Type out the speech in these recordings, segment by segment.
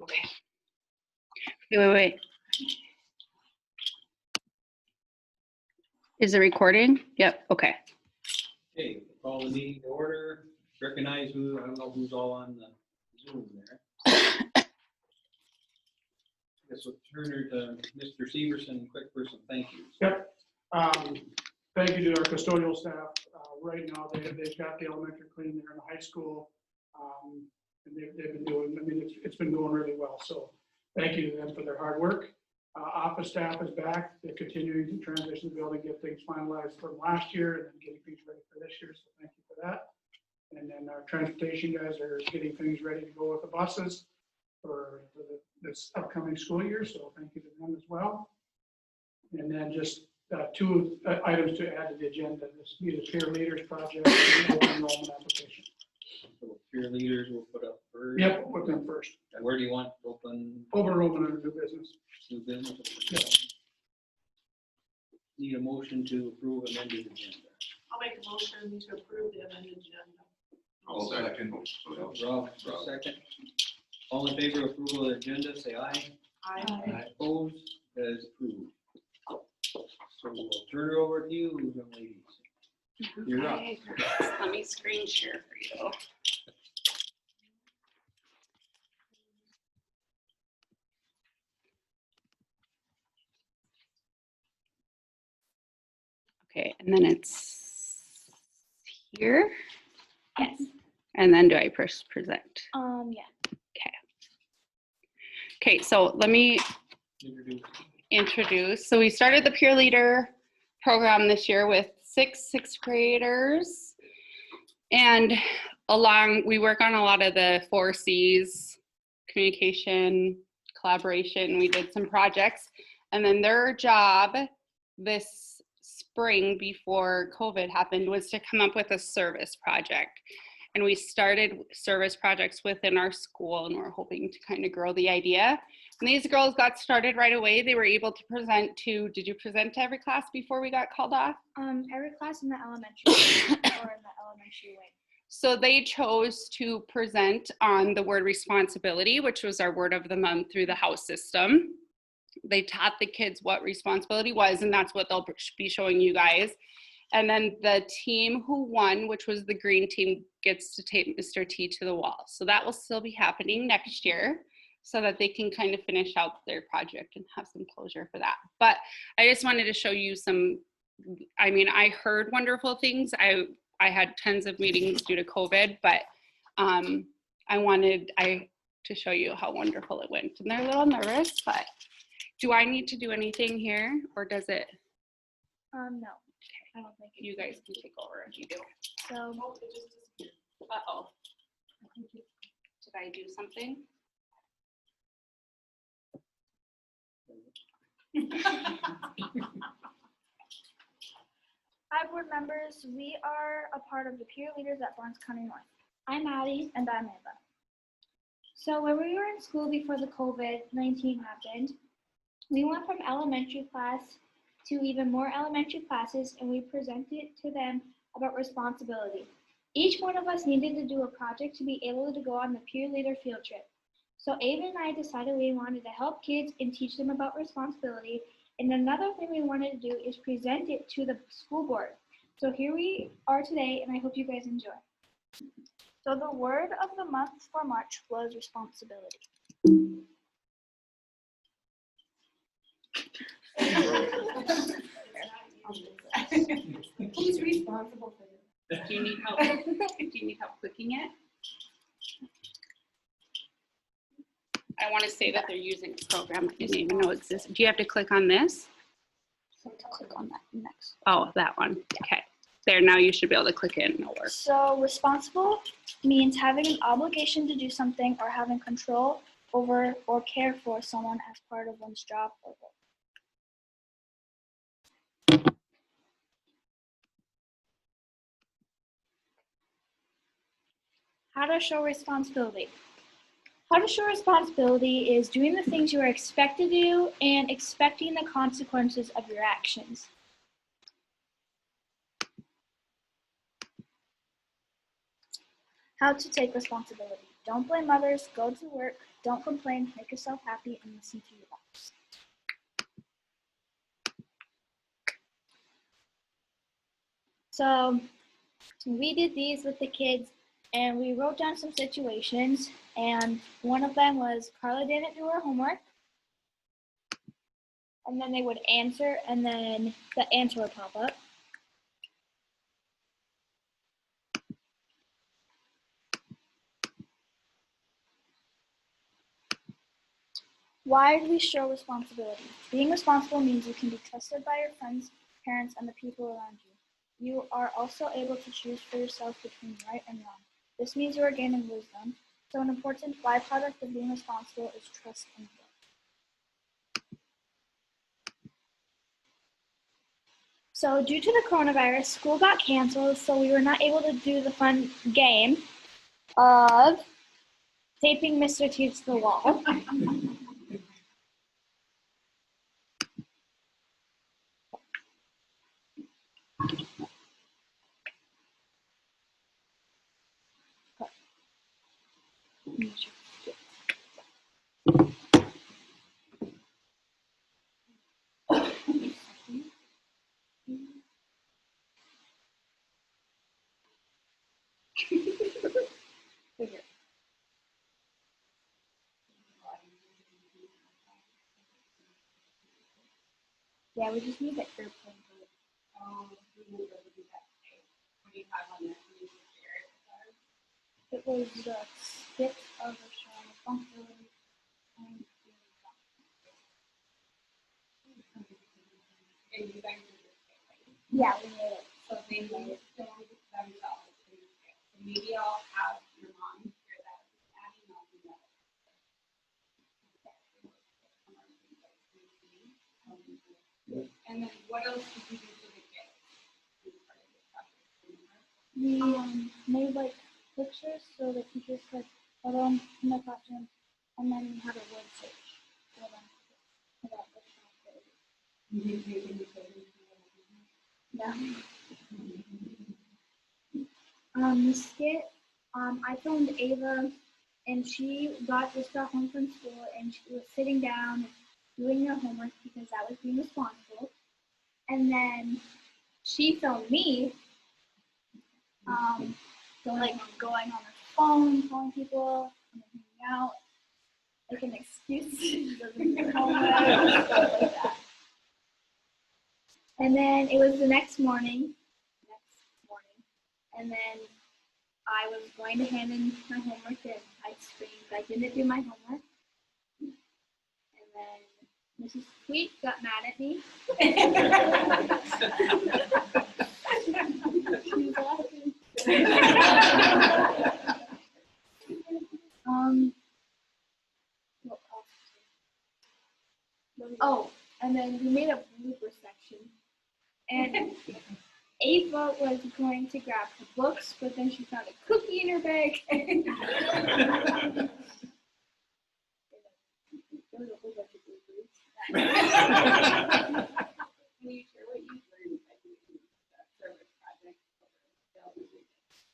Okay. Wait. Is it recording? Yep, okay. Okay, call the meeting to order. Recognize who, I don't know who's all on the Zoom there. Guess we'll turn her to Mr. Severson, quick for some thank yous. Yep. Thank you to our custodial staff. Right now, they've got the elementary clean there in the high school. And they've been doing, I mean, it's been going really well. So thank you to them for their hard work. Office staff is back. They're continuing to transition the building, get things finalized from last year and then getting things ready for this year. So thank you for that. And then our transportation guys are getting things ready to go with the buses for this upcoming school year. So thank you to them as well. And then just two items to add to the agenda. This be the peer leaders project and open enrollment application. So peer leaders will put up first. Yep, we'll put them first. And where do you want to open Open enrollment under new business. new business? Yep. Need a motion to approve amended agenda. I'll make a motion to approve the amended agenda. I'll second. Rob, second. All in favor of approval of the agenda, say aye. Aye. Opposed, as approved. So we'll turn it over to you, young ladies. You're up. Okay, let me screen share for you. Okay, and then it's here. Yes. And then do I press present? Yeah. Okay, so let me introduce. So we started the peer leader program this year with sixth graders. And we work on a lot of the 4 C's, communication, collaboration. We did some projects. And then their job this spring before COVID happened was to come up with a service project. And we started service projects within our school and we're hoping to kind of grow the idea. And these girls got started right away. They were able to present did you present to every class before we got called off? Every class in the elementary or in the elementary wing. So they chose to present on the word responsibility, which was our word of the month through the house system. They taught the kids what responsibility was, and that's what they'll be showing you guys. And then the team who won, which was the green team, gets to take Mr. T to the wall. So that will still be happening next year so that they can kind of finish out their project and have some closure for that. But I just wanted to show you I heard wonderful things. I had tons of meetings due to COVID, but I wanted to show you how wonderful it went. And they're a little nervous, but do I need to do anything here or does it? No. I don't think You guys can take over if you do. so. Uh-oh. Did I do something? Hi, board members. We are a part of the peer leaders at Barnes County North. I'm Addie and I'm Ava. So when we were in school before the COVID-19 happened, we went from elementary class to even more elementary classes and we presented to them about responsibility. Each one of us needed to do a project to be able to go on the peer leader field trip. So Ava and I decided we wanted to help kids and teach them about responsibility. And another thing we wanted to do is present it to the school board. So here we are today and I hope you guys enjoy. So the word of the month for March was responsibility. Who's responsible for this? Do you need help? Do you need help clicking it? I want to say that they're using a program I didn't even know existed. Do you have to click on this? So to click on that next. Oh, that one. Okay. There, now you should be able to click it and it'll work. So responsible means having an obligation to do something or having control over or care for someone as part of one's job or role. How to show responsibility. How to show responsibility is doing the things you are expected to do and expecting the consequences of your actions. How to take responsibility. Don't blame others, go to work, Don't complain, make yourself happy, and listen to your boss. So we did these with the kids, and we wrote down some situations, and one of them was Carla didn't do her homework, and then they would answer, and then the answer would pop up. Why do we show responsibility? Being responsible means you can be trusted by your friends, parents, and the people around you. You are also able to choose for yourself between right and wrong. This means you are gaining wisdom. So an important byproduct of being responsible is trust and growth. So due to the coronavirus, school got canceled, so we were not able to do the fun game of taping Mr. T to the wall. Yeah, we just need the airplane code. It was the skip of the show, responsibility, and yeah, we made it. So they made it themselves. Maybe I'll have your mom hear that. Addie, and I'll do that. And then what else did you do for the kids? We made like pictures so the teachers could put them in the classroom, and then we had a word search for them about responsibility. You didn't do any children. Yeah. The skit, I filmed Ava, and she just got home from school, and she was sitting down doing her homework because that was being responsible. And then she filmed me, going on her phone, calling people, and then hanging out, like an excuse she doesn't do homework, stuff like that. And then it was the next morning, and then I was going to hand in my homework, and I screamed I didn't do my homework. And then Mrs. Sweet got mad at me. She was laughing. Oh, and then we made a blooper section. And Ava was going to grab her books, but then she found a cookie in her bag. There was a whole bunch of bloopers. Can you share what you learned by doing the service project?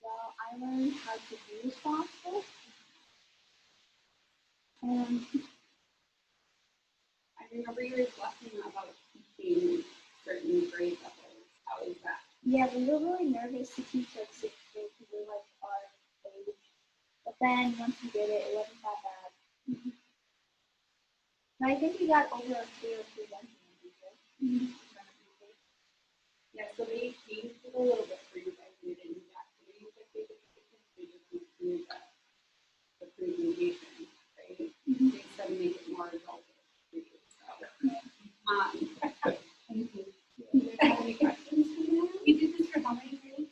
Well, I learned how to be responsible. I remember you were talking about teaching certain grade levels. How is that? Yeah, we were really nervous to teach like sixth grade because we were like our age. But then once we did it, it wasn't that bad. But I think we got over a fear of presenting in teacher. Yeah, so they changed it a little bit for you guys. They didn't actually use like basic teachers. They just use the presentation, right? They said make it more adult. Thank you. Do you have any questions? You did this for how many grades?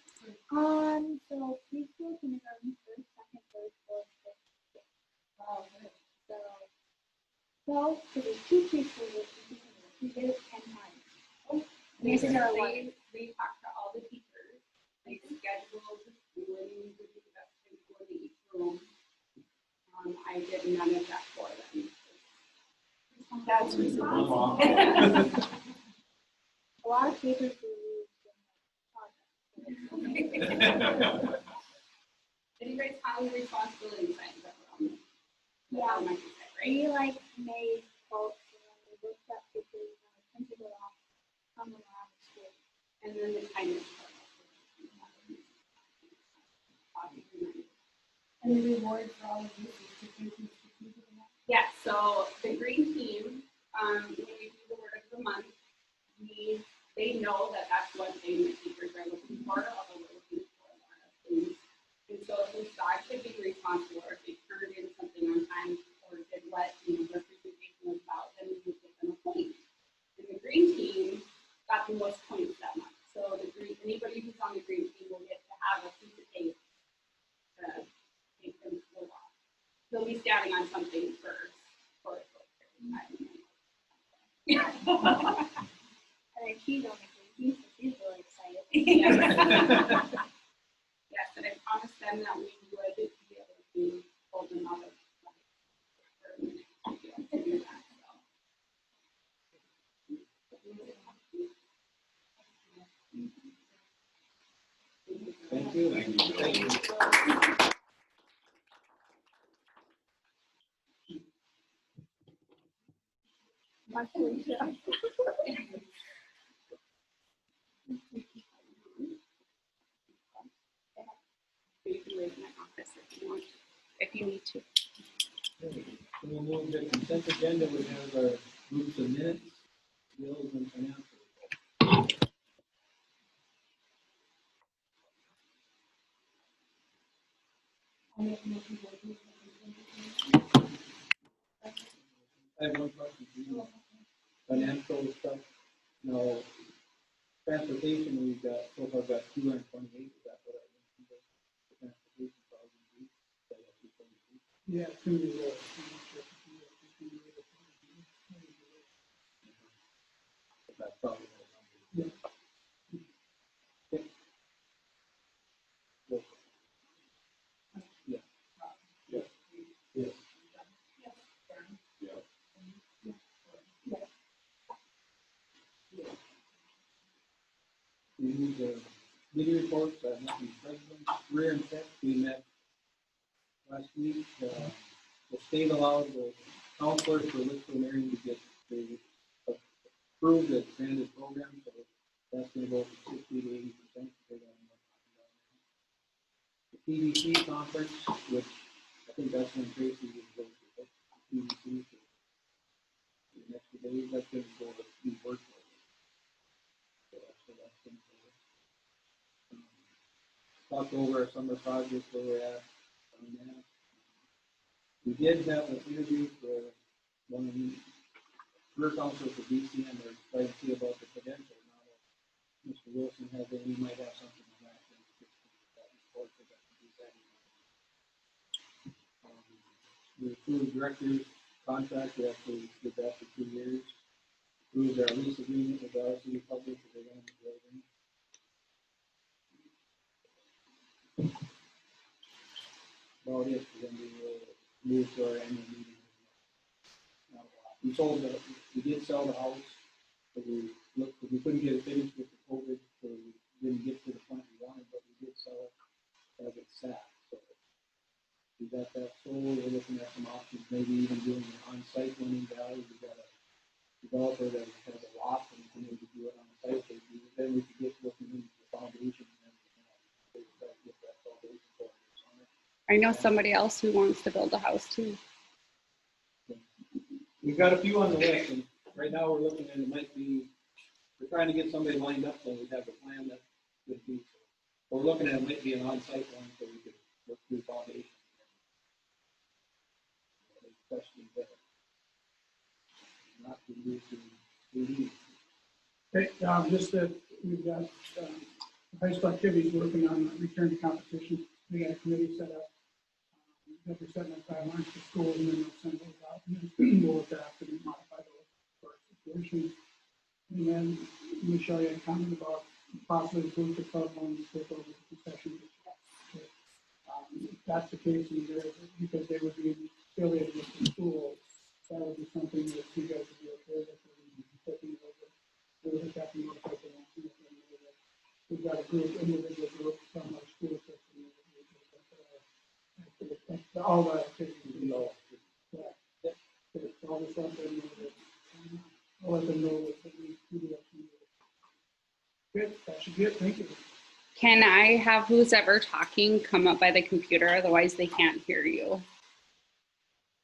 So preschool, kindergarten, first, second, third, fourth, fifth, sixth. Oh, good. So there's two preschoolers. We did it 10 times. They This is our one. they talked to all the teachers. They scheduled the schooling, would be the best thing for each room. I did none of that for them. That's responsible. A lot of papers were Did you guys have any responsibility signs up? Yeah. Elementary We like made quotes and then we looked up pictures and we printed it off on the lab school. And then the kindness And the reward for all of you is to think and strategic enough. Yeah, so the green team, when we do the word of the month, they know that that's one thing that teachers are looking for, although we're looking for a lot of things. And so if we thought to be responsible, or if they turned in something on time, or did what, their presentation was about, then we would give them a point. And the green team got the most points that month. So anybody who's on the green team will get to have a piece of tape to take them to the wall. They'll be standing on something for a short period of time. And then she's on the green team, so she's really excited. Yes, and I promised them that we would be able to hold them out of for a minute to be able to do that. Thank you. Thank you. Much appreciated. You can wait in my office if you want, if you need to. Okay, so we'll move to consent agenda. We have our groups of minutes, bills, and financial. I'll make a motion to approve the consent agenda. I have one question for you. Financial stuff, now, transportation, we've got, so far got 228, is that what I mentioned? The transportation probably, so that's 222. Yeah, it's gonna be low. That's probably what I'm Yeah. Okay. Well, yeah. Yeah. Yeah. We need the meeting reports, nothing president, rear and tech, we met last week. The state allowed the counselors for Litchfield and Marion to get the approved the expanded program, so that's gonna go from 60 to 80%. The PDC conference, which I think that's when Tracy was going to the PDC. So the next few days, that's gonna go to be virtual. So that's gonna go. Talk over our summer projects where we're at on that. We did have an interview for one of the career counselors for BCN. They're trying to see about the credential. Now, Mr. Wilson has, he might have something on that. We approved director's contract. We actually did that for 2 years. Approved our lease agreement with the city public for their own building. About it, then we will move to our annual meeting. We sold we did sell the house, but we couldn't get it finished with the COVID, so we didn't get to the point we wanted, but we did sell it as it sat. So we got that sold. We're looking at some options, maybe even doing an on-site one in Valley. We got a developer that has a lot and we can maybe do it on site. Then we could get looking into the foundation and everything else. So we try to get that foundation for the summer. I know somebody else who wants to build a house too. We've got a few on the list, and right now we're looking at, we're trying to get somebody lined up so we have a plan that would be. We're looking at, it might be an on-site one so we could look through foundation. Questions there? Not to move to 3D. Okay, just that we've got, high school activities working on return to competition. We got a committee set up. That we're setting up timelines for schools and then we'll send those out. And then we'll look after and modify those for our situation. And then Michelle, you had commented about possibly the booster club on the take over the concession. If that's the case, and because they would be affiliated with the school, that would be something that you guys would be okay with. Taking over. We would have to notify them. We've got a group, individual group from our school system. All that activity. No. Yeah. I'll just let them know that, I'll let them know that we do that. Good, that should be it, thank you. Can I have who's ever talking come up by the computer? Otherwise they can't hear you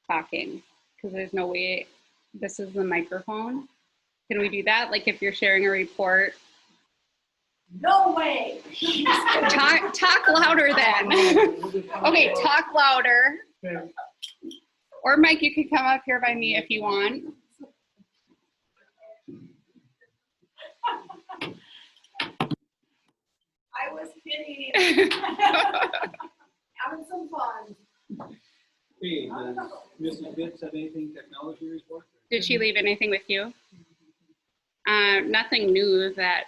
talking because there's no way. This is the microphone. Can we do that? Like if you're sharing a report, No way. talk louder then. Okay, talk louder. Okay. Or Mike, you can come up here by me if you want. I was kidding. Having some fun. Hey, does Mrs. Bitts have anything technology report? Did she leave anything with you? Nothing new, that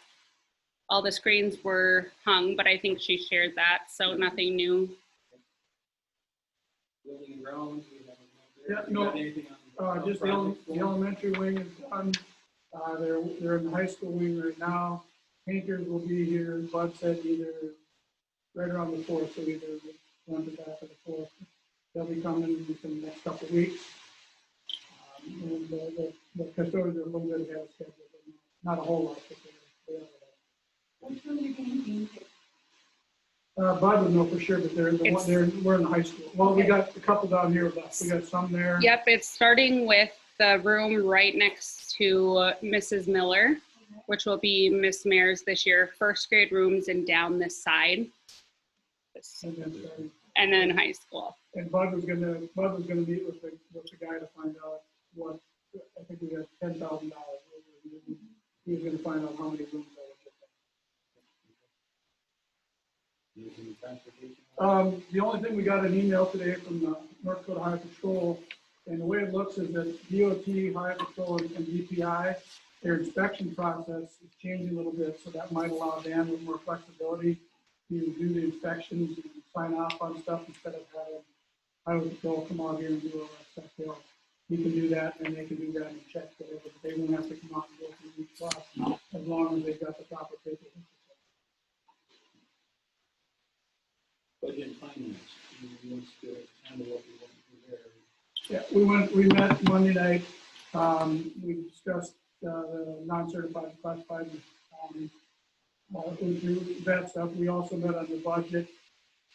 all the screens were hung, but I think she shared that, so nothing new. Building and grounds, we haven't. Yeah, You no, got anything on Just the projects going? elementary wing is done. They're in the high school wing right now. Painters will be here, Bud said either right around the 4th, so either the 1 to back of the 4th. They'll be coming within the next couple of weeks. And the custodians are a little bit ahead of schedule, but not a whole lot. But they're ahead. Which one are you getting painted? Bud would know for sure, but we're in the high school. Well, we got a couple down here with us. We got some there. Yep, it's starting with the room right next to Mrs. Miller, which will be Miss Mayor's this year. First grade rooms and down this side. And then high school. And Bud was gonna meet with the guy to find out what, I think we got $10,000. He was gonna find out how many rooms I would get. Using transportation? The only thing, we got an email today from the North Dakota Highway Patrol, and the way it looks is that DOT, Highway Patrol, and DPI, their inspection process is changing a little bit, so that might allow Dan with more flexibility to do the inspections and sign off on stuff instead of having Highway Patrol come out here and do all that stuff. He can do that, and they can do that and check whatever. They won't have to come out and go through each process as long as they've got the proper paperwork. Budget and finance, he wants to handle what we want to do there. Yeah, we met Monday night. We discussed the non-certified classified. That stuff. We also met on the budget,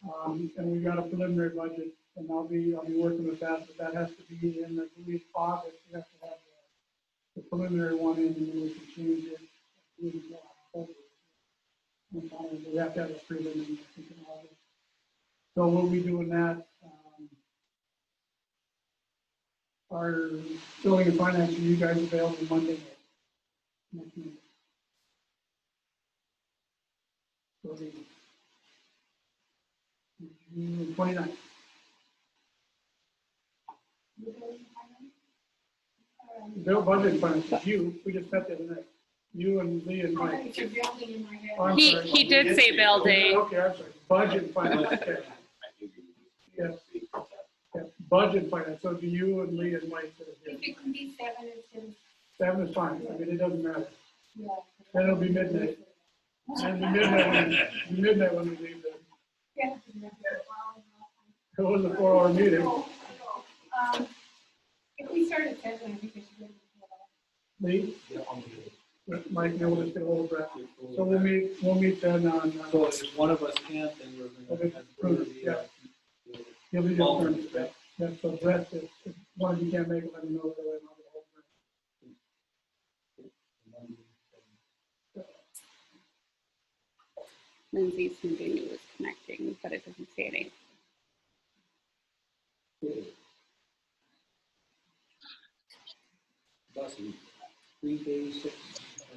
and we got a preliminary budget, and I'll be working with that. But that has to be in, I believe, August. We have to have the preliminary one in, and then we can change it. We have to have a preliminary, I think, in August. So we'll be doing that. Our building and finance, are you guys available Monday night? Next Monday. So the June 29th. Their budget and finance, we just met the other night. You and Lee and Mike. It's a building in my head. Oh, I'm He sorry. did say building. Okay, I'm sorry. Budget and finance, okay. Yes. Yeah, budget and finance, so do you and Lee and Mike that are If here? it can be 7 instead of, 7 is fine, I mean, it doesn't matter. yeah. Then it'll be midnight. And the midnight when we leave then. Yeah. It was a 4-hour meeting. If we start at 7, I think it should be. Lee? Mike, and we'll just get a little breath. So we'll meet then on, So if one of us can't, then we're going to. Yeah. You'll be different. Yeah, so Brett, if one of you can't make it, let me know. That way I'll get a hold of Brett. Lindsay Sundini was connecting, but it doesn't say anything. Busing, 3 days, 6.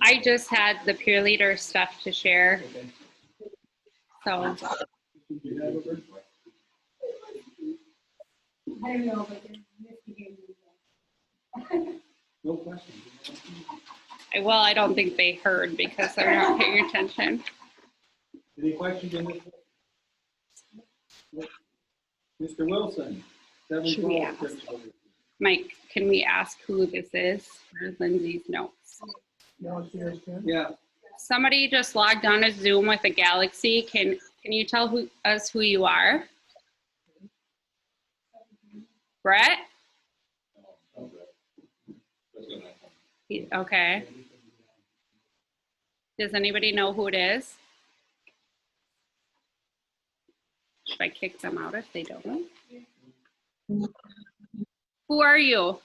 I just had the peer leader stuff to share, Okay. so You have it, Brett? I don't know, but they're investigating. No questions. I don't think they heard because they're not paying attention. Any questions on this? Mr. Wilson, Should we 712 ask? principal. Mike, can we ask who this is for Lindsay's notes? No, it's yours, Ken? Yeah, Somebody just logged on to Zoom with a Galaxy. Can you tell us who you are? Brett? Okay. Does anybody know who it is? Should I kick them out if they don't? Who are you?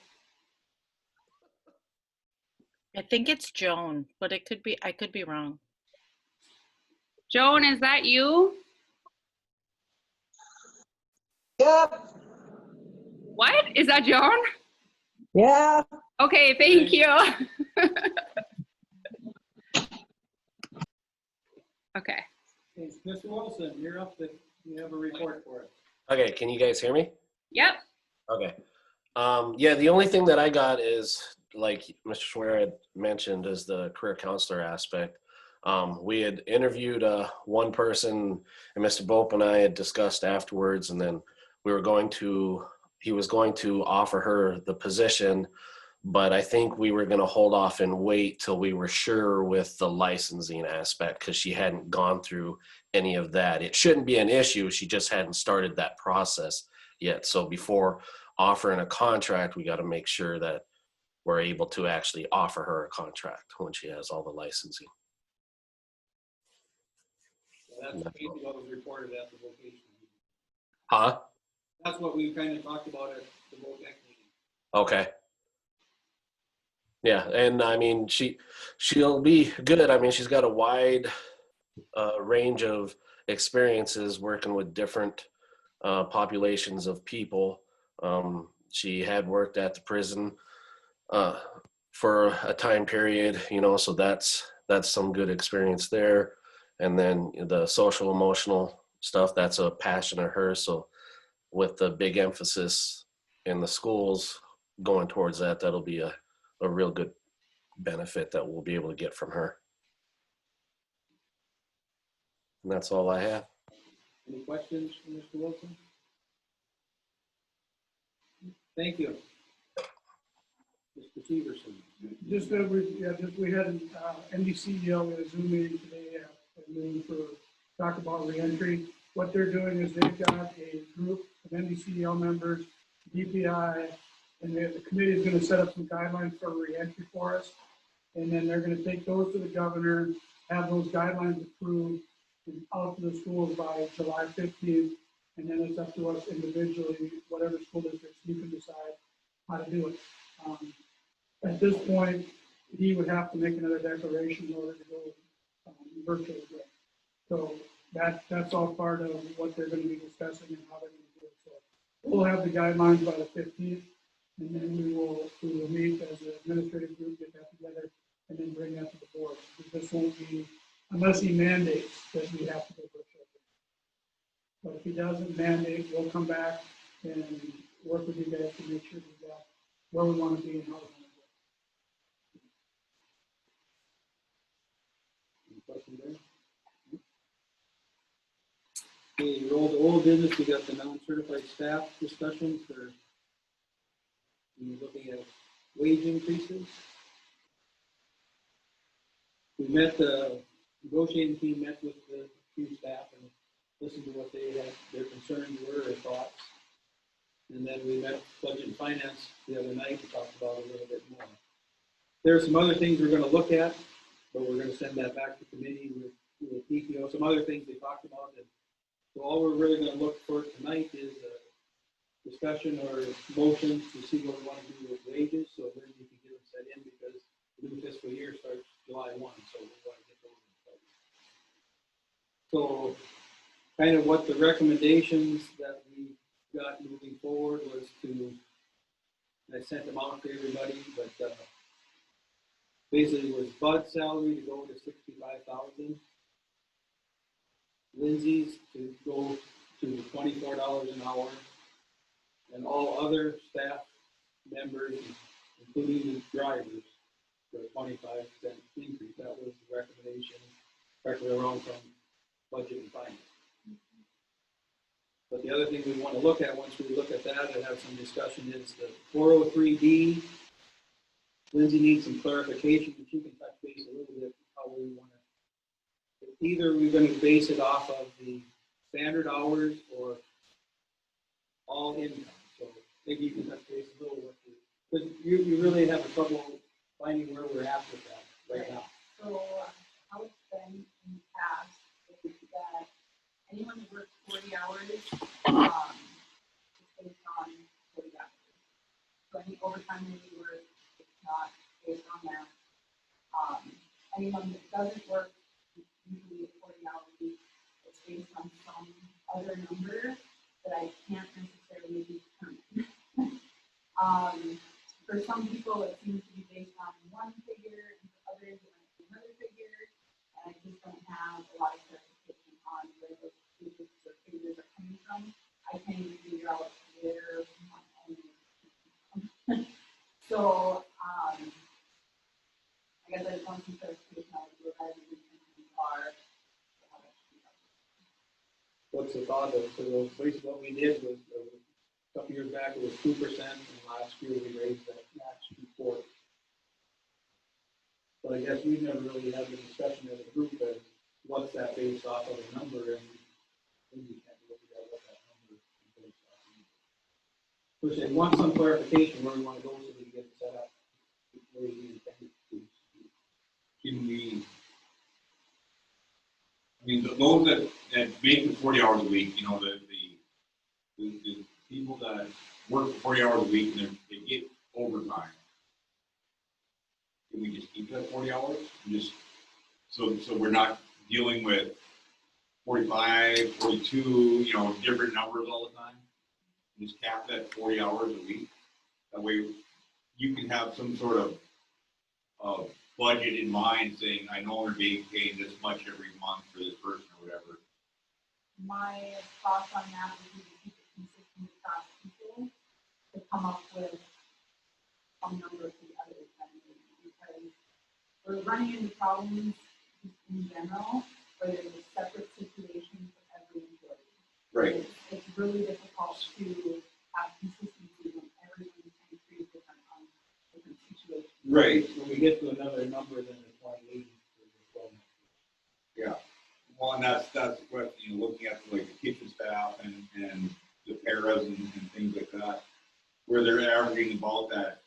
I think it's Joan, but it could be, I could be wrong. Joan, is that you? Yep, What? Is that Joan? yeah. Okay, thank you. Okay. Hey, Mr. Wilson, you're up, you have a report for us. Okay, can you guys hear me? Yep. Okay. Yeah, the only thing that I got is, like Mr. Schwer had mentioned, is the career counselor aspect. We had interviewed one person, and Mr. Bope and I had discussed afterwards, and then he was going to offer her the position, but I think we were going to hold off and wait till we were sure with the licensing aspect, because she hadn't gone through any of that. It shouldn't be an issue. She just hadn't started that process yet. So before offering a contract, we got to make sure that we're able to actually offer her a contract when she has all the licensing. So that's basically what was reported at the vocation meeting. Huh? That's what we kind of talked about at the vocation meeting. Okay. Yeah, and I mean, she'll be good. I mean, she's got a wide range of experiences working with different populations of people. She had worked at the prison for a time period, you know, so that's some good experience there. And then the social emotional stuff, that's a passion of hers. So with the big emphasis in the schools going towards that, that'll be a real good benefit that we'll be able to get from her. And that's all I have. Any questions for Mr. Wilson? Thank you. Mr. Severson. Just that we had an NBC deal, we had a Zoom meeting today at noon for talk about reentry. What they're doing is they've got a group of NBCDL members, DPI, and the committee is going to set up some guidelines for reentry for us. And then they're going to take those to the governor, have those guidelines approved and out to the schools by July 15th. And then it's up to us individually, whatever school districts, you can decide how to do it. At this point, he would have to make another declaration in order to go virtually. So that's all part of what they're going to be discussing and how they're going to do it. So we'll have the guidelines by the 15th, and then we will meet as an administrative group, get that together, and then bring that to the board. Because this won't be, unless he mandates that we have to go virtual. But if he doesn't mandate, we'll come back and work with you guys to make sure we got where we want to be and how we want to go. Any questions there? Okay, roll to old business, we got the non-certified staff discussion for looking at wage increases. We met, the negotiating team met with the few staff and listened to what they had, their concerns were, their thoughts. And then we met budget and finance the other night to talk about it a little bit more. There are some other things we're going to look at, but we're going to send that back to committee with PTO. Some other things they talked about. And so all we're really going to look for tonight is a discussion or motion to see what we want to do with wages. So then you can get them set in because the new fiscal year starts July 1. So we want to get those in place. So kind of what the recommendations that we got moving forward was to, I sent them out to everybody, but basically was Bud's salary to go to $65,000, Lindsay's to go to $24 an hour, and all other staff members, including the drivers, for a 25% increase. That was the recommendation, directly around from budget and finance. But the other thing we want to look at, once we look at that and have some discussion, is the 403B. Lindsay needs some clarification, but you can touch base a little bit how we want to. Either we're going to base it off of the standard hours or all income. So maybe you can touch base a little with it. Because you really have a trouble finding where we're at with that right now. So how it's been in the past is that anyone who works 40 hours, is based on 40 hours. So any overtime that you work, it's not based on that. Anyone that doesn't work, usually a 40-hour week, it's based on some other number that I can't necessarily determine. For some people, it seems to be based on one figure, and for others, it might be another figure, and I just don't have a lot of clarification on where those figures or figures are coming from. I can't even figure out where my own is coming from. So, I guess I just want some clarification on where guys' intentions are. What's the thought of, so basically what we did was, a couple years back, it was 2%, and last year we raised that max to 4%. But I guess we never really had the discussion as a group as what's that based off of a number, and we can't really figure out what that number is based off of. Which I want some clarification where we want to go so we get set up. Where we intend to. Can we, I mean, those that make the 40 hours a week, you know, the people that work for 40 hours a week and they get overtime. Can we just keep that 40 hours? And just so we're not dealing with 45, 42, you know, different numbers all the time. Just cap that 40 hours a week. That way you can have some sort of budget in mind saying, I know we're being paid this much every month for this person or whatever. My thoughts on that would be to keep it consistent across people, to come up with some number for the other vendors, because we're running into problems just in general where there's a separate situation for every employee. Right. It's really difficult to have consistency when everyone's kind of treated different on different situations. Right. When we get to another number than the 28 for the 12 months. Yeah. Well, and that's what, you know, looking at like the kitchen staff and the paras and things like that, where they're averaging about that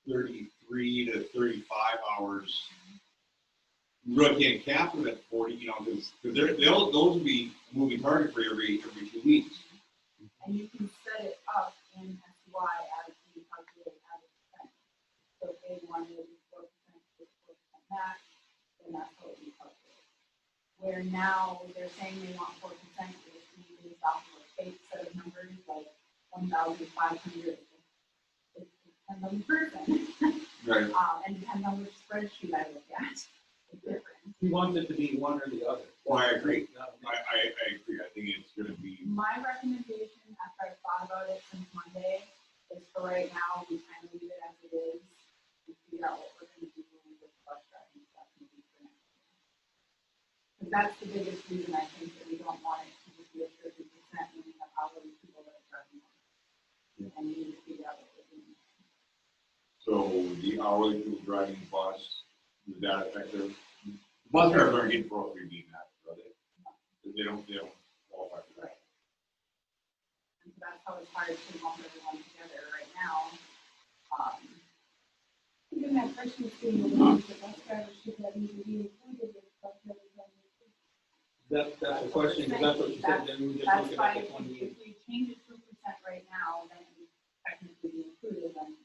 33 to 35 hours. You really can't cap them at 40, you know, because those will be a moving target for every 2 weeks. And you can set it up in SY as you calculate as a percent. So if they wanted 4%, 4% max, then that's what we calculate. Where now they're saying they want 4%, it's based off of a fake set of numbers, like 1,500. It depends on the person. Right. And depends on which spreadsheet I look at. It's different. We want it to be one or the other. Well, I agree. Not- I agree. I think it's going to be. My recommendation, after I thought about it since Monday, is for right now, we kind of leave it as it is. And figure out what we're going to do with bus driving stuff maybe for next year. Because that's the biggest reason I think that we don't want it to just be a 30% when we have hourly people that are driving. And we need to figure out what we're doing. So the hourly people driving the bus, does that affect their? Bus drivers aren't getting 403B match, are they? They don't qualify for that. Right. And so that's how it's hard to lump everyone together right now. Even that person is being allowed, the bus driver should have even be included with bus drivers on the That's a question, because that's what you said, then we were just That's looking why at if the 28. we change it to 2% right now, then it would technically be included, then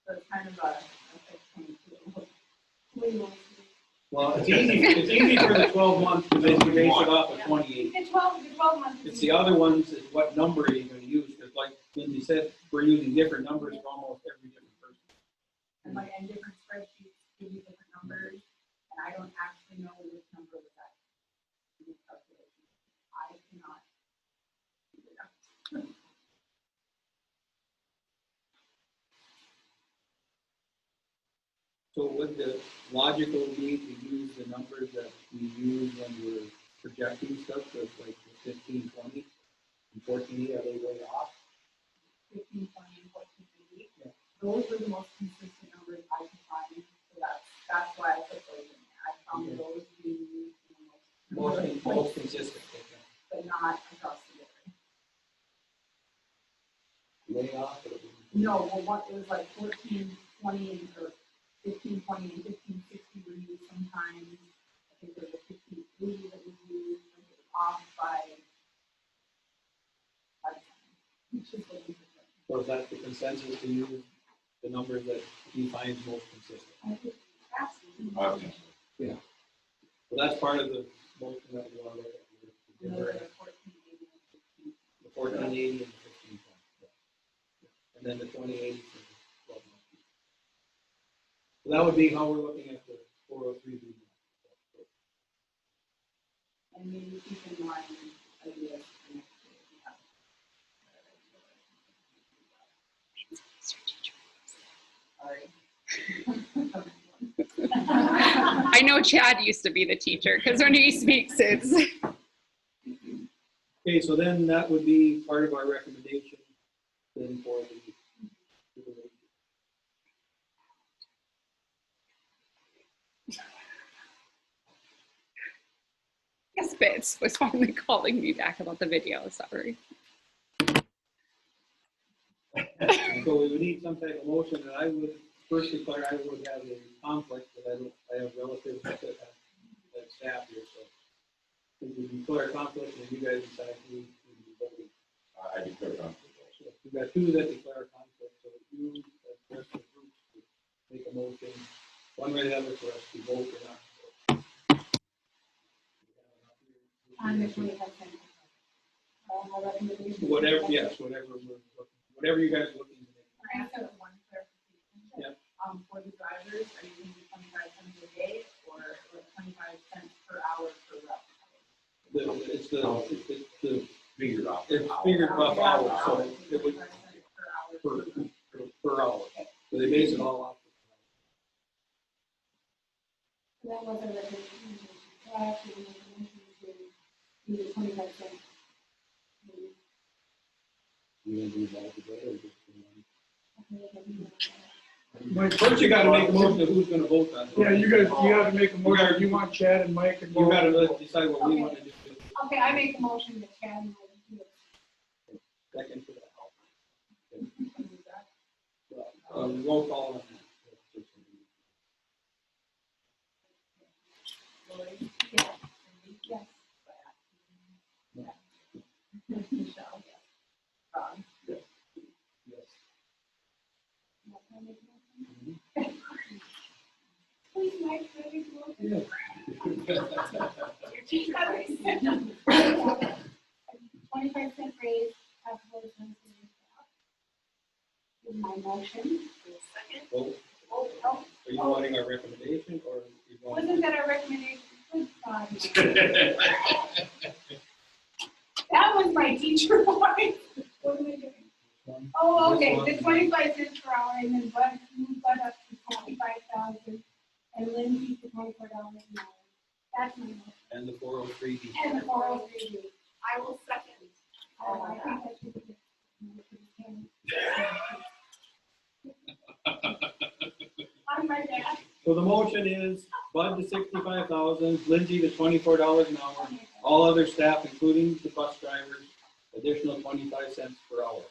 so it's kind of a catch-22. Well, it's easy for the 12 months because then you base it off of 28. The 12 months. It's the other ones is what number are you going to use? Because like Lindsay said, we're using different numbers for almost every different person. And like, and different spreadsheets give you different numbers, and I don't actually know which number was that. In this calculation. I cannot figure it out. So would the logical be to use the numbers that we use when we're projecting stuff, so it's like the 15, 20, and 14, are they way off? 15, 20, and 14, 80. Yeah. Those were the most consistent numbers I could find, so that's why I put those in there. I found those being used in the Most consistent, okay. but not across the board. Way off? Or- No, no, well, what, it was like 1420 or 1520 and 1560 were used sometimes. I think there was a 1580 that was used, and it was off by, which is what we did. So is that the consensus to use the numbers that he finds most consistent? I think absolutely. Okay. Yeah. So that's part of the motion that we want to look at. Another 1480 and 15. The 1480 and the 1520. And then the 2080 for the 12 months. So that would be how we're looking at the 403B. And maybe keep in mind ideas for next year. Sorry. I know Chad used to be the teacher because when he speaks, it's. Okay, so then that would be part of our recommendation then for the. Yes, Fitz was finally calling me back about the video. Sorry. So we would need some type of motion, and I would first declare I would have a conflict, but I have relatives that have staff here, so. We declare conflict, and you guys decide who will be voting. I declare conflict. So we've got two that declare conflict, so you, as the rest of the group, would make a motion, one way or the other, for us to vote or not to vote. On the 25 cents. My recommendation. Whatever, yes, whatever you guys are looking to make. I have one clarification. Yeah. For the drivers, are you thinking 25 cents a day or 25 cents per hour per route? It's the Figured out. it's figured rough hours, so it would 25 cents per hour. per hour. So they base it all off. That was a recommendation. I actually made a motion to do the 25 cents. You gonna do that together or just? Mike, First, you gotta make a motion of who's gonna vote on it. Yeah, you gotta make a motion. You want Chad and Mike and. You gotta decide what we want to do. Okay, I make a motion that Chad and I do it. Second for that. Roll call on that. Lori? Yes. Yes. Michelle? Yes. Ron? Yes. Please, Mike, ready to vote? Yeah. Your teacher. 25 cent raise applicable to Sunday staff. Is my motion. Second. Vote. Oh, Are you wanting our recommendation or you want? wasn't that our recommendation? Good God. That was my teacher voice. What am I doing? Oh, okay, the 25 cents per hour and then Bud moved Bud up to 25,000 and Lindsay to $24 an hour. That's my motion. And the 403B. And the 403B. I will second. I think that should be on my back. So the motion is Bud to 65,000, Lindsay to $24 an hour, all other staff, including the bus drivers, additional 25 cents per hour.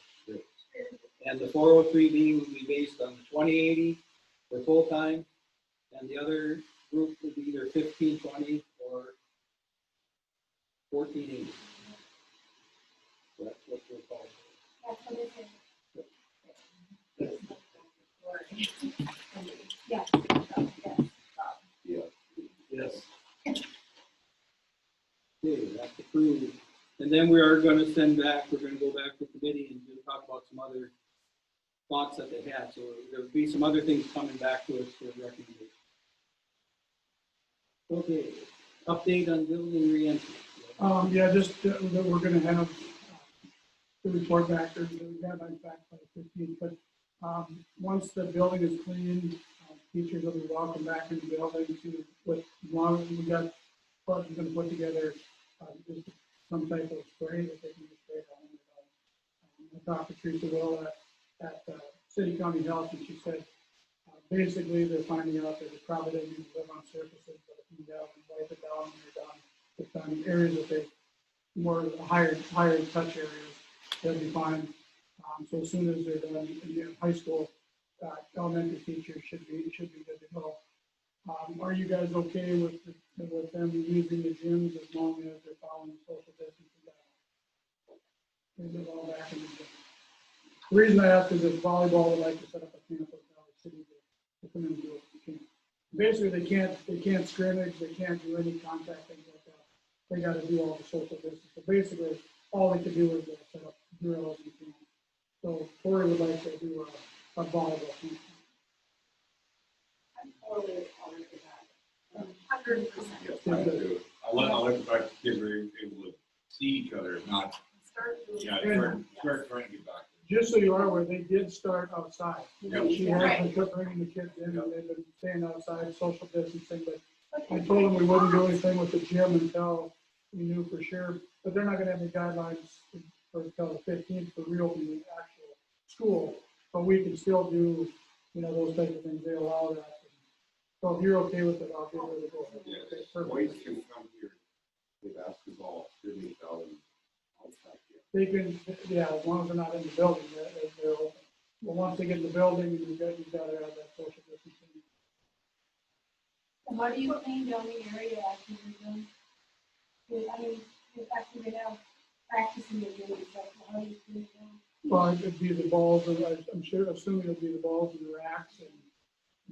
And the 403B would be based on the 2080 for full-time, and the other group would be either 1520 or 1480. So that's what we're calling. That's what it is. Yeah. Yes. Okay, that's approved. And then we are gonna send back, we're gonna go back to committee and talk about some other thoughts that they had. So there'll be some other things coming back to us for recommendation. Okay, update on building reentry. Yeah, just that we're gonna have the report back, or the guidelines back by the 15th, but once the building is cleaned, teachers will be welcome back in the building to, with, as long as we got, Bud is gonna put together just some type of spray that they can just spray down. I talked to Teresa Will at City County Health, and she said, basically, they're finding out that it probably doesn't need to live on surfaces, but if you go and wipe it down when you're done, it's on areas that they, more higher touch areas, they'll be fine. So as soon as they're done in the high school, elementary teachers should be good to go. Are you guys okay with them using the gyms as long as they're following social distancing guidelines? Is it all back in the gym? The reason I ask is if volleyball would like to set up a camp with Valley City to come in and do it. Basically, they can't scrimmage, they can't do any contact, things like that. They got to do all the social distance. So basically, all they can do is set up drills and camp. So Corey would like to do a volleyball camp. I'm totally already for that. 100%. Yes, I do. I like the fact that kids are able to see each other, not, Start doing. start trying to get back. Just so you are aware, they did start outside. Yep. She has been bringing the kids in, and they've been staying outside, social distancing, but I told them we wouldn't do anything with the gym until we knew for sure. But they're not gonna have any guidelines until the 15th for reopening the actual school. But we can still do, those types of things. They allow that. So if you're okay with it, I'll give it a go. Yes, Okay, boys perfect. can come here, play basketball, swimming, outside here. They can, as long as they're not in the building, they're open. But once they get in the building, you've got to have that social distancing. And how do you clean down the area after you're done? I mean, after they have practicing the game, how do you clean it down? Well, it'd be the balls, and assuming it'll be the balls and the racks, and,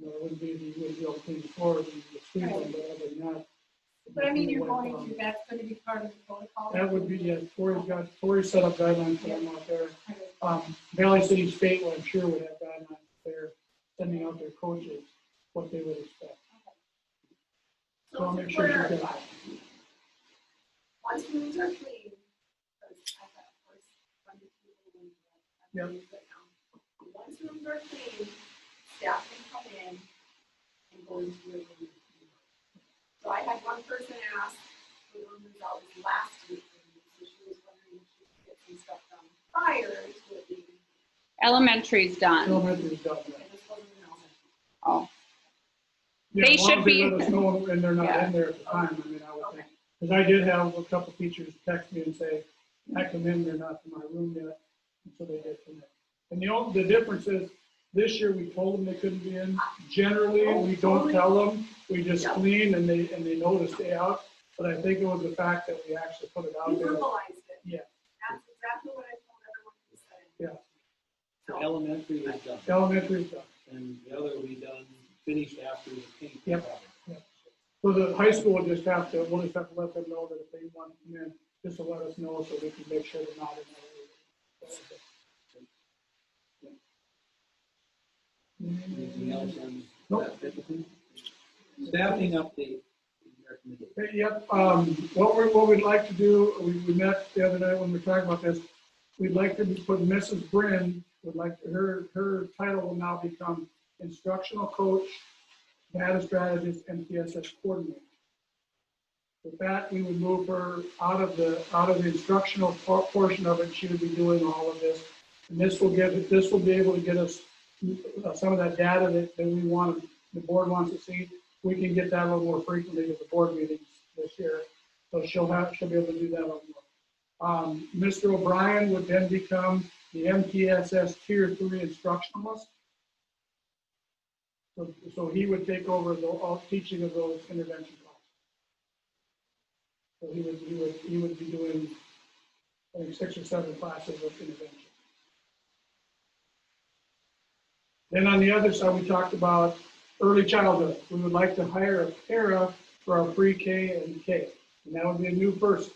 it wouldn't be able to clean the floors and the sweep them, but other than that. But I mean, you're going to, that's gonna be part of the protocol? That would be, Tori set up guidelines for them out there. Valley City State, well, I'm sure would have guidelines there, sending out their coaches what they would expect. So I'll make sure she's got that. Once rooms are clean, because I have, of course, funded people and Yep. once rooms are clean, staff can come in and go into your room. So I had one person ask for room results last week, so she was wondering if she could get some stuff done prior to it being. Elementary's done. Elementary's done, yeah. And this wasn't an elementary. Oh, Yeah, They as long should as be- let us know and they're not Yeah. in there at the time, I mean, I would think. Because I did have a couple teachers text me and say, I come in, they're not in my room yet, and so they did come in. And the difference is, this year we told them they couldn't be in. Generally, we don't tell them, we just Yeah. clean and they know to stay out. But I think it was the fact that we actually put it out You there. verbalized it. Yeah. That's exactly what I told everyone who said it. Yeah. So, Elementary is done, Elementary stuff. and the other will be done, finished after the pink. Yep. So the high school will just have to, we'll just have to let them know that if they want to come in, just to let us know so we can make sure they're not in that area. Anything else on Nope. that type of thing? Staffing update. Recommended. Hey, yep, what we'd like to do, we met the other night when we were talking about this, we'd like to put Mrs. Bryn, would like, her title will now become instructional coach, data strategist, and PSS coordinator. With that, we would move her out of the instructional portion of it, she would be doing all of this. And this will be able to get us some of that data that we want, the board wants to see. We can get that a little more frequently at the board meetings this year. So she'll be able to do that a little more. Mr. O'Brien would then become the MTSS Tier 3 instructionalist. So he would take over all teaching of those intervention classes. So he would be doing, I think, 6 or 7 classes of intervention. Then on the other side, we talked about early childhood. We would like to hire a para for our pre-K and K, and that would be a new person.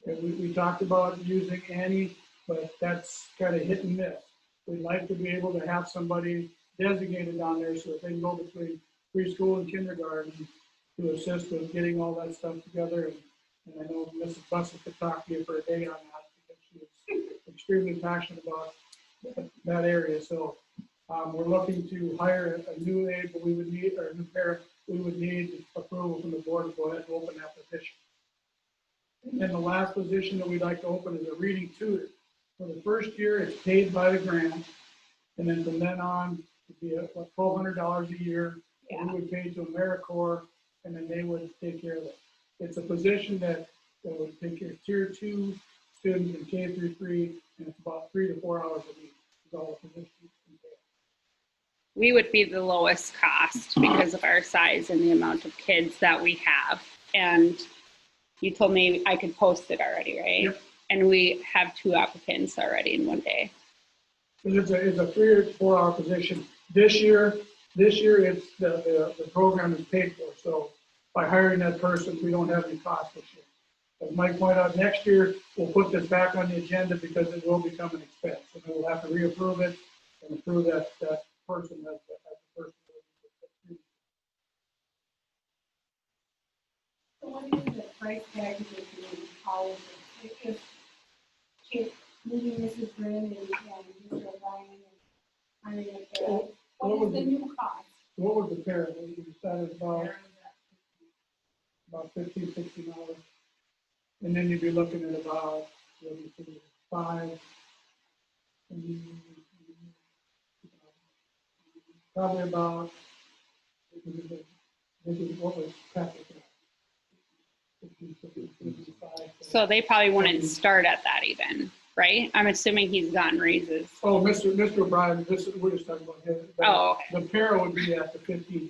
And we talked about using Annie, but that's kind of hit and miss. We'd like to be able to have somebody designated down there so that they can go between preschool and kindergarten to assist with getting all that stuff together. And I know Mrs. Bussett could talk to you for a day on that because she is extremely passionate about that area. So we're looking to hire a new aide, but we would need, or a new parent, we would need approval from the board to go ahead and open that position. And then the last position that we'd like to open is a reading tutor. For the first year, it's paid by the grant. And then from then on, it'd be $1,200 a year. And we would pay to AmeriCorps, and then they would take care of it. It's a position that would take care of Tier 2 students in K through 3, and it's about 3 to 4 hours a week is all the positions entail. We would be the lowest cost because of our size and the amount of kids that we have. And you told me I could post it already, right? Yep. And we have 2 applicants already in one day. It's a 3 to 4 hour position. This year it's the program is paid for. So by hiring that person, we don't have any cost this year. As Mike pointed out, next year we'll put this back on the agenda because it will become an expense. And then we'll have to reapprove it and approve that person as the person. So what is the price tag if you call it, if moving Mrs. Brin and Mr. O'Brien and hiring a pair, what is the new cost? What was the pair? We decided about $15, $16. And then you'd be looking at about, what do you think, 5, probably about, what was Patrick? 15, 55. So they probably wouldn't start at that even, right? I'm assuming he's gotten raises. Oh, Mr. O'Brien, we're just talking about him. Oh, okay. The para would be at the $15.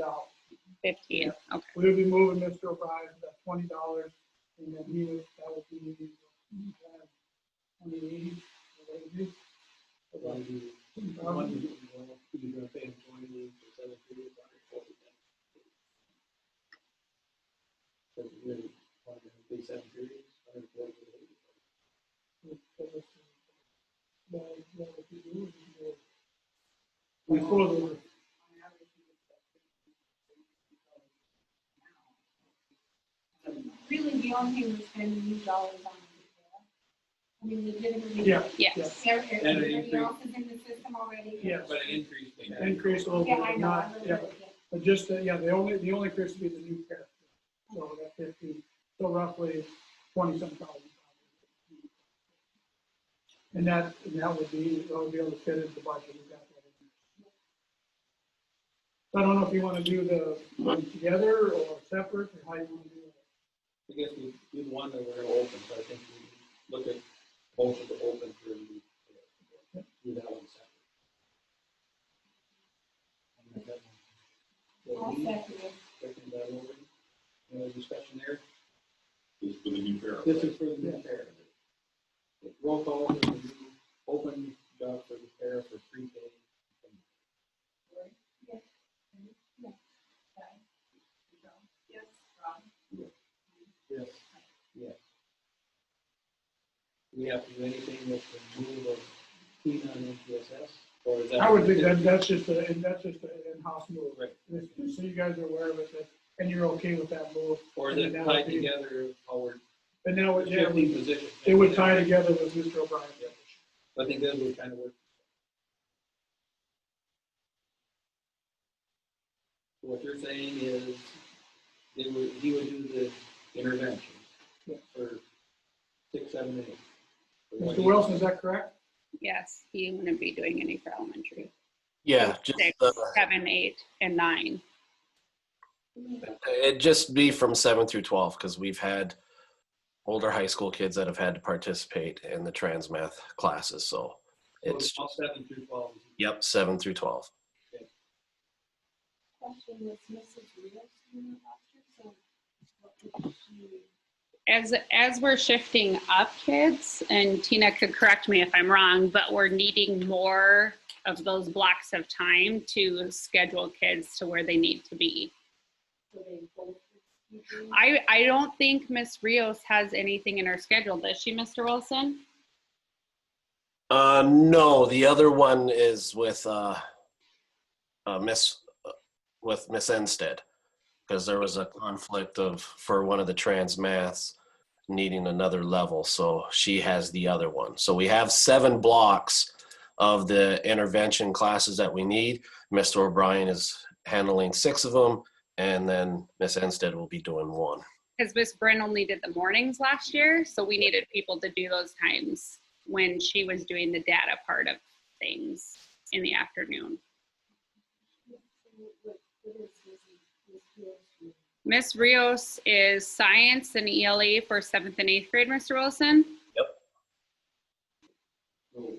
15, okay. We would be moving Mr. O'Brien to that $20, and then that would be 2080. One, you're gonna pay him 20 for 7 periods, 140. So you're gonna pay 7 periods, 140. We close it. Really, the only thing we're spending these dollars on is repair. I mean, legitimately. Yeah. Yes. Everybody else is in the system already. Yes. But an increase. Increase a little Yeah, bit, I but know, not, yeah, but just, the only increase would be the new pair. So that 15, so roughly 20-some thousand. And that would be able to fit into the budget. We got that in there. So I don't know if you want to do the one together or separate, or how you want to do it. I guess we do one that we're gonna open, so I think we look at motion to open for do that one separate. I'll second it. Second by Lori. Any other discussion there? This is for the new pair. This is for the new pair. Roll call for the new open job for the pair for pre-K. Yes. Yes. Yes. Rob. Yes. Yes. Do we have to do anything with the move of Tina and MTSS? Or is that? I would think that's just an in-house move. Right. Just so you guys are aware of it, and you're okay with that move. Or is it tied together, how we're And now, yeah, shifting positions? it would tie together with Mr. O'Brien. I think that would kind of work. What you're saying is, he would do the intervention for 6, 7, 8. Mr. Wilson, is that correct? Yes, he wouldn't be doing any for elementary. Yeah, just 6, 7, 8, and 9. it'd just be from 7 through 12 because we've had older high school kids that have had to participate in the trans math classes. So it's all 7 through 12. yep, 7 through 12. Question was Mrs. Rios in the last year, so what did she? As we're shifting up kids, and Tina could correct me if I'm wrong, but we're needing more of those blocks of time to schedule kids to where they need to be. So they both usually- I don't think Miss Rios has anything in her schedule, does she, Mr. Wilson? No, the other one is with Miss Enstead, because there was a conflict for one of the trans maths needing another level, so she has the other one. So we have 7 blocks of the intervention classes that we need. Mr. O'Brien is handling 6 of them, and then Miss Enstead will be doing 1. Because Miss Bryn only did the mornings last year, so we needed people to do those times when she was doing the data part of things in the afternoon. Miss Rios is science and ELA for 7th and 8th grade, Mr. Wilson. Yep. So,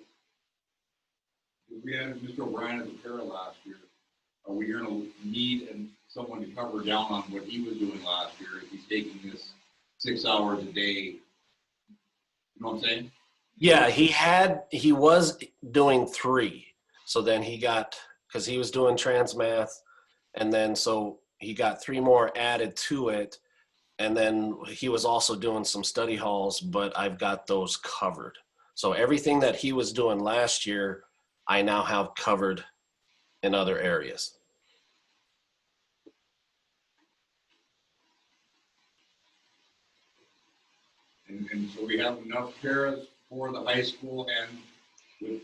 we had Mr. O'Brien as a para last year. Are we gonna need someone to cover down on what he was doing last year if he's taking this 6 hours a day? You know what I'm saying? Yeah, he was doing 3. So then he got, because he was doing trans math, and then so he got 3 more added to it. And then he was also doing some study halls, but I've got those covered. So everything that he was doing last year, I now have covered in other areas. And so we have enough paras for the high school and with,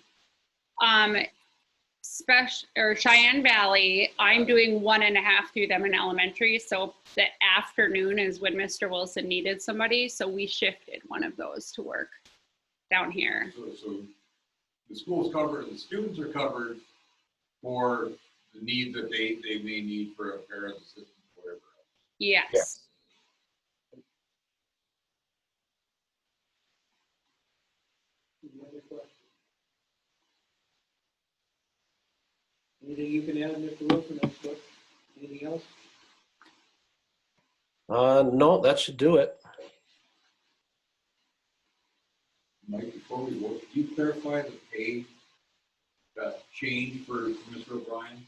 Cheyenne Valley, I'm doing 1.5 through them in elementary. So the afternoon is when Mr. Wilson needed somebody. So we shifted one of those to work down here. so the school's covered, the students are covered for the needs that they may need for a para's assistant, whatever else. Yes. Any other questions? Anything you can add, Mr. Wilson? Anything else? No, that should do it. Mike, before we vote, could you clarify the pay change for Mr. O'Brien?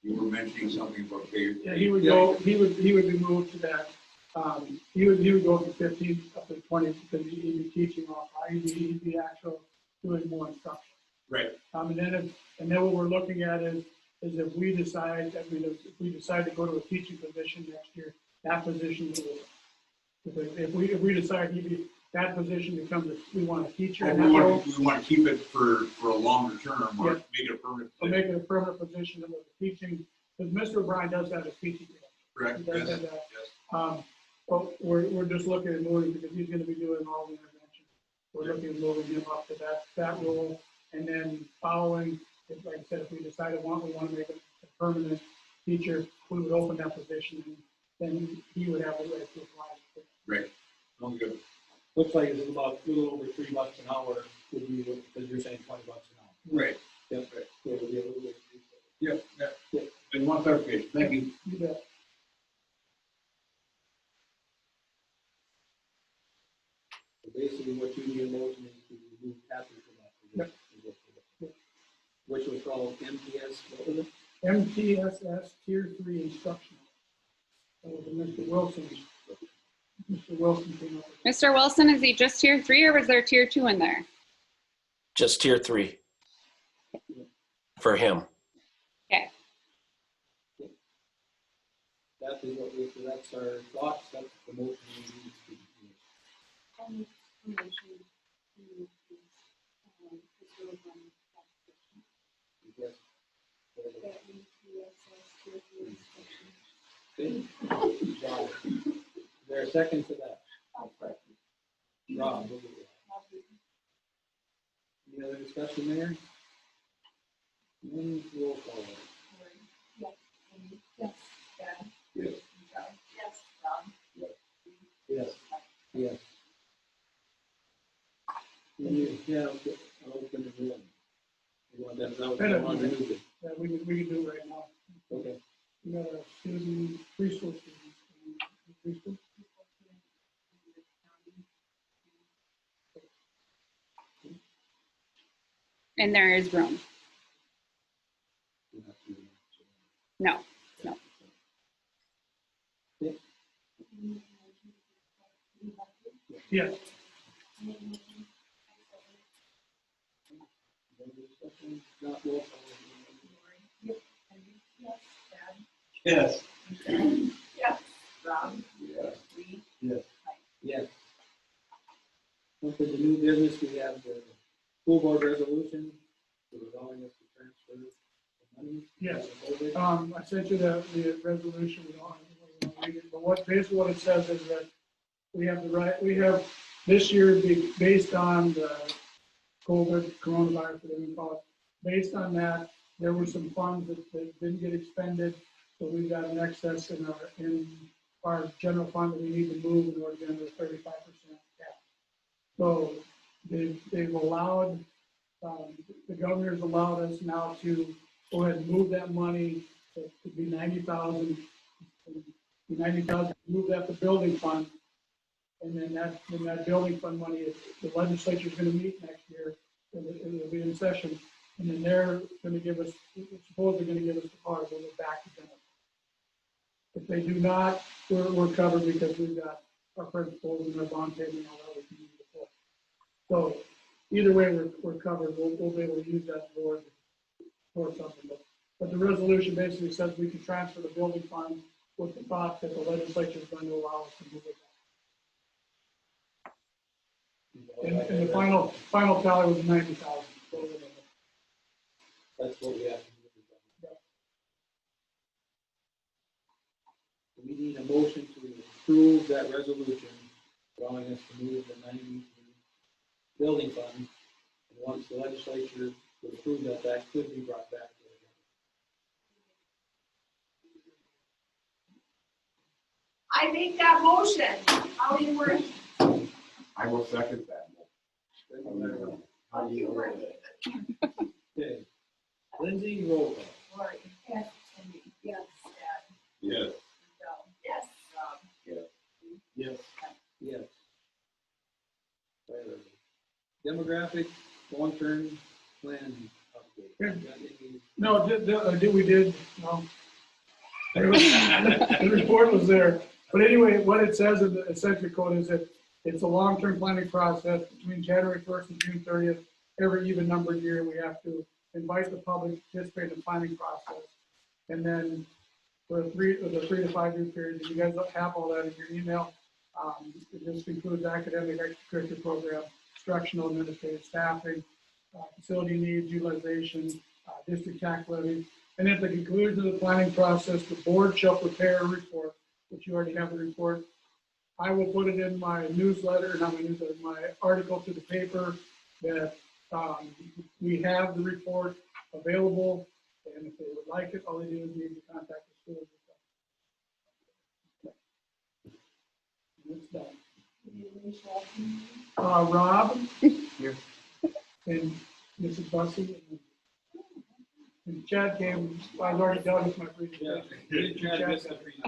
You were mentioning something about pay. Yeah, he would go, he would be moved to that, he would go from 15 up to 20 because he'd be teaching off, he'd be actual doing more instruction. Right. And then what we're looking at is if we decide, if we decide to go to a teaching position next year, that position will, if we decide that position becomes, we want a teacher. And we want to keep it for a longer term, or make it a permanent We'll position. make it a permanent position with the teaching, because Mr. O'Brien does have a teaching. Correct. He does Yes. have that. Yes. But we're just looking at moving because he's gonna be doing all the intervention. We're looking at moving him up to that role, and then following, like I said, if we decide we want to make it a permanent teacher, we would open that position, and then he would have the right to apply. Right. Sounds good. Looks like it's about a little over $3 an hour, would be, because you're saying $20 an hour. Right. Yep. Right. So it would be a little bit. Yep. Yeah. And one clarification. Thank you. You bet. So basically, what you need a motion is to remove Patrick from that position. Which was called MTS, what was it? MTSS Tier 3 instructional. That was Mr. Wilson's. Mr. Wilson came up with. Mr. Wilson, is he just tier 3 or was there tier 2 in there? Just tier 3 for him. Okay. That is what we, so that's our thoughts, that's the motion we need to do. Yes. Okay. Rob. Is there a second to that? Rob. Any other discussion there? Then roll call. Yes. Yes. Yes. Yeah, I'll open the room. You want that, that was the music. Yeah, we can do it right now. Okay. We got a student, preschool student. Preschool? And there is room. No. Yes. Not roll call. Yes. Rob? Yes. Lee? Yes. Yes. Onto the new business, we have the school board resolution for allowing us to transfer the money. Yes. Over. I sent you the resolution, we don't have to read it, but basically what it says is that we have this year based on the COVID, coronavirus, whatever you call it, based on that, there were some funds that didn't get expended, so we've got an excess in our general fund that we need to move in order to get under 35% cap. So they've allowed The governor's allowed us now to go ahead and move that money, to be 90,000, move that to building fund. And then that building fund money, the legislature's gonna meet next year, and it'll be in session. And then they're gonna give us, supposedly gonna give us the power to go back to general. If they do not, we're covered because we've got our principals and our bond payment and all that we can use it for. So either way, we're covered. We'll be able to use that board for something. But the resolution basically says we can transfer the building fund with the thought that the legislature is going to allow us to move it back. And the final tally was 90,000. That's what we have to do. We need a motion to approve that resolution, allowing us to move the 90 building fund. And once the legislature would approve that, that could be brought back to the I make that motion. How do you work? I will second that. How do you work? Okay. Lindsay, roll call. Lori. Yes. Cindy. Yes. Dad. Yes. Michelle. Yes. Rob. Yes. Yes. Demographic long-term plan update. Got any- No, we did, no. The report was there. But anyway, what it says in the essential code is that it's a long-term planning process between January 1st and June 30th. Every even numbered year, we have to invite the public to participate in the planning process. And then for the 3 to 5 year period, you guys have all that in your email. It just includes academic, extracurricular program, instructional, administrative staffing, facility needs, utilization, district tax levy. And at the conclusion of the planning process, the board shall prepare a report, which you already have the report. I will put it in my newsletter, not my newsletter, my article to the paper that we have the report available. And if they would like it, all they do is need to contact the school. It's done. Rob. Here. And Mrs. Bussey. And Chad came, I've already dealt with my presentation. Yeah. I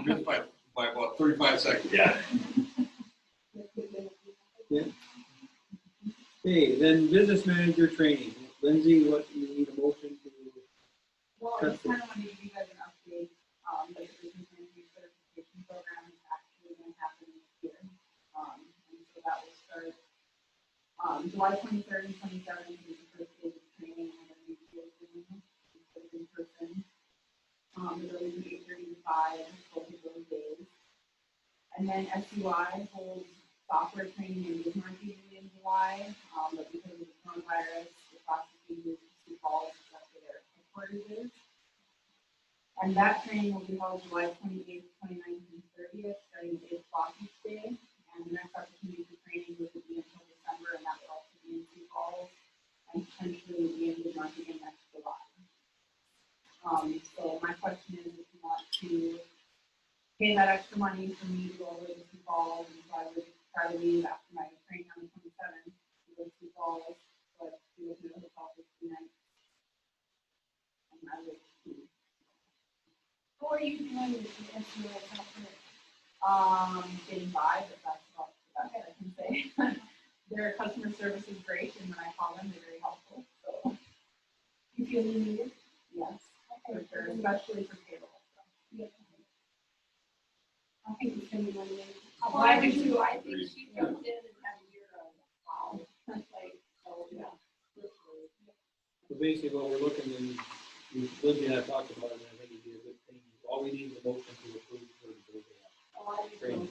missed by about 35 seconds. Yeah. Okay, then business manager training. Lindsay, what do you need a motion to? Well, I just kind of wanted to give you guys an update. The business management certification program is actually going to happen this year. And so that will start July 23rd and 27th is the first day of training. And then we do it in person. It'll be 8:30 to 5, both of those days. And then SUI holds software training in Bismarck usually in July, but because of the coronavirus, the process is moved to Sioux Falls, that's where their headquarters is. And that training will be held July 28th, 29th, and 30th, starting at 8 o'clock each day. And the next opportunity for training would be until December, and that will also be in Sioux Falls, and potentially be in Bismarck again next July. So my question is, if you want to pay that extra money for me to go over to Sioux Falls, and so I would try to leave after my training on the 27th to go to Sioux Falls, but we would do the hotel for 2 nights. And I would What are you doing with the SUI software? getting by, but that's about the best I can say. Their customer service is great, and when I call them, they're very helpful. So You feel you need it? yes, for sure, especially for payroll. Yeah. I think it's gonna be one of those. Well, I do too. I think she jumped in and had a year of wow. That's like, so yeah. So basically what we're looking in, Lindsay and I talked about it, and I think it'd be a good thing. All we need is a motion to approve for the board. Oh, I do. Training.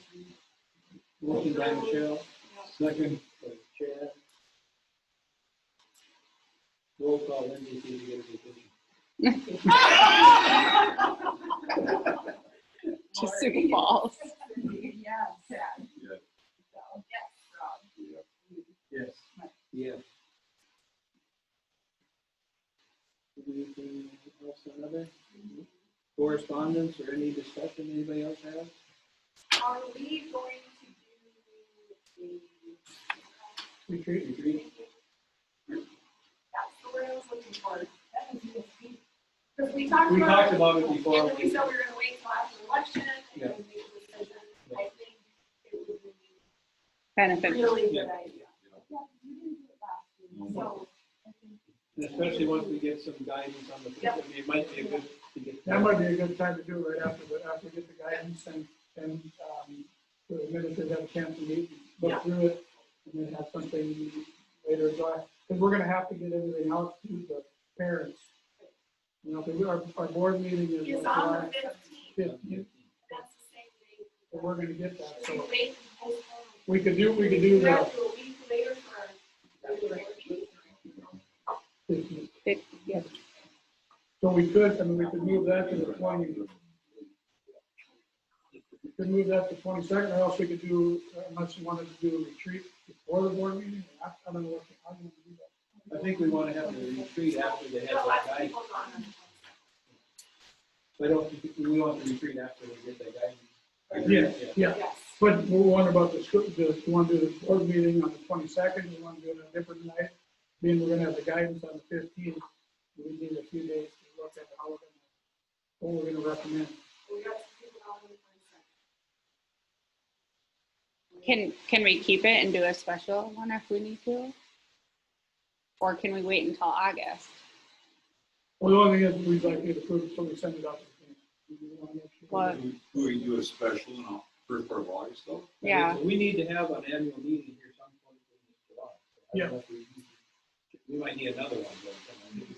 Motion by Michelle, second by Chad. Roll call, Lindsay, see if you get a vacation. To Sioux Falls. Yeah, sad. Yes. So, yes, Rob. Yes. Yes. Anything else on other? Correspondence or any discussion anybody else has? Are we going to do Retreat. Retreat? that's Because we talked We about. talked about it before. And then we said we were gonna wait till after the election and Yeah. then make a decision. I think it would be a Benefit. really good Yeah. idea. Yeah, you didn't do it last year, so. And especially once we get some guidance on the, it might be a good to get. That might be a good time to do it right after we get the guidance and, the administrators have a chance to meet, and Yeah. look through it, and then have something later in July. Because we're gonna have to get everything out to the parents. You know, because our board meeting is It's on on July the 15th, 15th, that's the same day. so we're gonna get that, If we so wait and postpone. we could do We the have to a week later for our regular meeting. 15th. Yeah. So we could, I mean, we could move that to the 20. We could move that to 22nd, or else we could do, unless you wanted to do a retreat before the board meeting. I don't know what, how you want to do that. I think we want to have the retreat after they have Got that lots of guidance. people gone on. I don't, we want the retreat after we get that guidance. Yeah, yeah. Yes. But we wonder about the school, you want to do the board meeting on the 22nd, you want to do it on a different night? Being we're gonna have the guidance on the 15th, we need a few days to look at how what we're gonna recommend. We got some people out on the 22nd. Can we keep it and do a special one if we need to? Or can we wait until August? Well, the only thing is, we'd like you to approve it, so we send it out to the parents. We wanna make sure- What? Do we do a special in the first part of August though? Yeah. So we need to have an annual meeting here some point in July. I don't know if we might need another one, but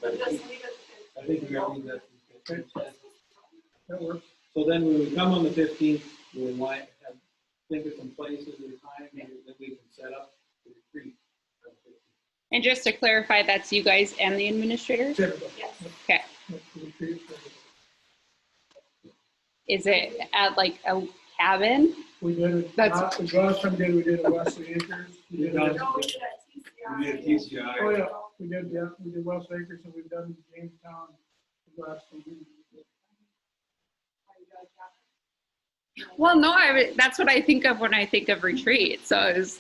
But just leave it. I think we already need that. That works. So then when we come on the 15th, we might have, think of some places and time that we can set up the retreat. And just to clarify, that's you guys and the administrators? Everybody. Yes. Okay. Retreat. Is it at like a cabin? We did it, That's- the last time we did it at Wesley Acres. We did it at- No, we did at TCI. We did TCI. Oh, yeah, we did West Acres, and we've done Jamestown. the last one. Well, no, that's what I think of when I think of retreat. So it's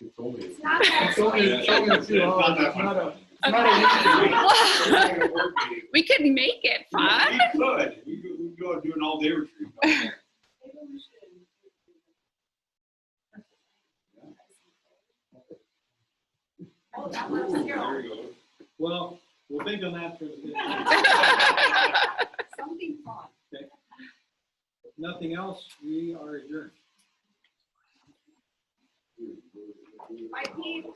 It's only. It's not that. It's only- Yeah, it's only a it's few not hours. that It's not a- much. It's not a weekend. It's like a work meeting. we can make it fun. We could, we could go and do an all-day retreat. Maybe we should. Oh, that works Ooh, too. there you go. Well, we'll think on that for the 15th. Something fun. If nothing else, we are adjourned. My peeps.